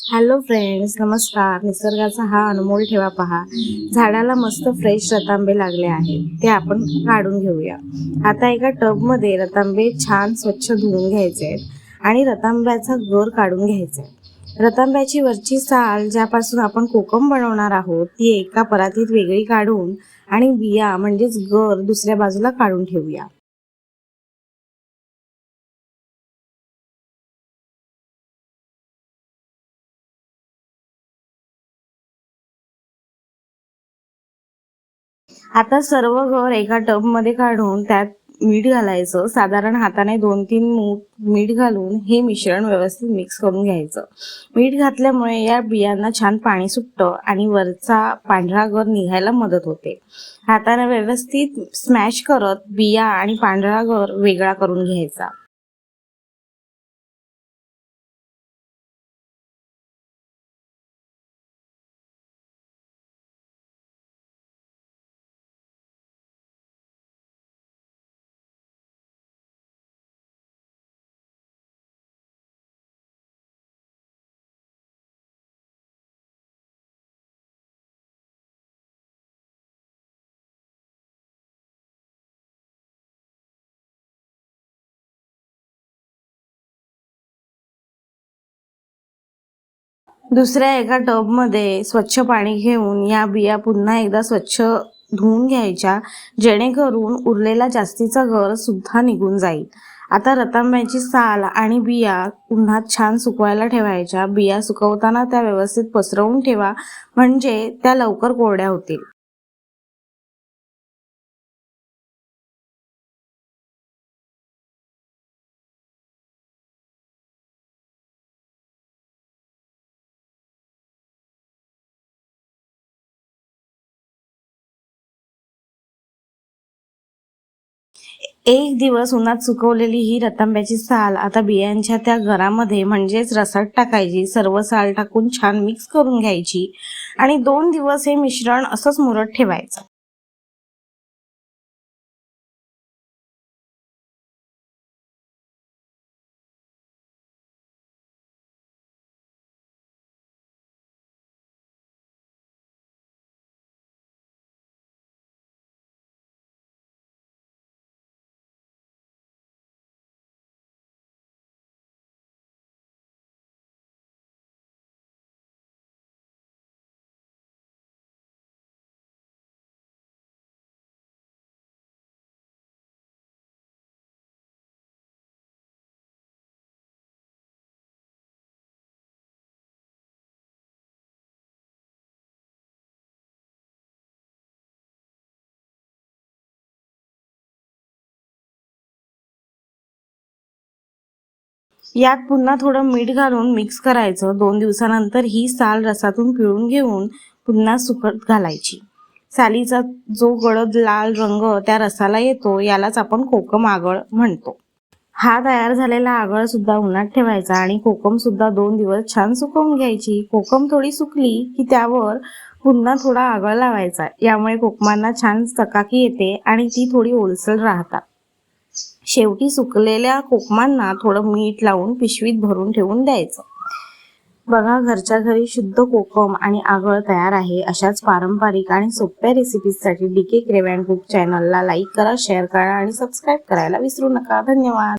Hello friends, नमस्कार. निसर्गाचा हा अनमोल ठेवा पहा. झाडाला मस्त फ्रेश रतांबे लागले आहेत, ते आपण काढून घेऊया. आता एका टबमध्ये रतांबे छान स्वच्छ धुवून घ्यायचे आहेत आणि रतांब्याचा गर काढून घ्यायचा आहे. रतांब्याची वरची साल ज्यापासून आपण कोकम बनवणार आहोत ती एका परातीत वेगळी काढून आणि बिया म्हणजेच गर दुसऱ्या बाजूला काढून ठेवूया. आता सर्व गर एका टबमध्ये काढून त्यात मीठ घालायचं. साधारण हाताने 2-3 मूठ मीठ घालून हे मिश्रण व्यवस्थित मिक्स करून घ्यायचं. मीठ घातल्यामुळे या बियांना छान पाणी सुटतं आणि वरचा पांढरा गर निघायला मदत होते. हाताने व्यवस्थित स्मॅश करत बिया आणि पांढरा गर वेगळा करून घ्यायचा. दुसऱ्या एका टबमध्ये स्वच्छ पाणी घेऊन या बिया पुन्हा एकदा स्वच्छ धुवून घ्यायच्या, जेणेकरून उरलेला जास्तीचा गर सुद्धा निघून जाईल. आता रतांब्याची साल आणि बिया उन्हात छान सुकवायला ठेवायच्या. बिया सुकवताना त्या व्यवस्थित पसरवून ठेवा, म्हणजे त्या लवकर कोरड्या होतील. एक दिवस उन्हात सुकवलेली ही रतांब्याची साल आता बियांच्या त्या गरामध्ये म्हणजेच रसात टाकायची. सर्व साल टाकून छान मिक्स करून घ्यायची आणि 2 दिवस हे मिश्रण असंच मुरत ठेवायचं. यात पुन्हा थोडं मीठ घालून मिक्स करायचं. 2 दिवसानंतर ही साल रसातून पिळून घेऊन पुन्हा सुकत घालायची. सालीचा जो गडद लाल रंग त्या रसाला येतो यालाच आपण कोकम आगळ म्हणतो. हा तयार झालेला आगळ सुद्धा उन्हात ठेवायचा आणि कोकम सुद्धा 2 दिवस छान सुकवून घ्यायची. कोकम थोडी सुकली की त्यावर पुन्हा थोडा आगळ लावायचा. यामुळे कोकमांना छान चकाकी येते आणि ती थोडी ओलसर राहतात. शेवटी सुकलेल्या कोकमांना थोडं मीठ लावून पिशवीत भरून ठेवून द्यायचं. बघा, घरच्या घरी शुद्ध कोकम आणि आगळ तयार आहे. अशाच पारंपरिक आणि सोप्या रेसिपीजसाठी DK क्रेव्ह अँड कुक चॅनलला लाईक करा, शेअर करा आणि सबस्क्राईब करायला विसरू नका. धन्यवाद.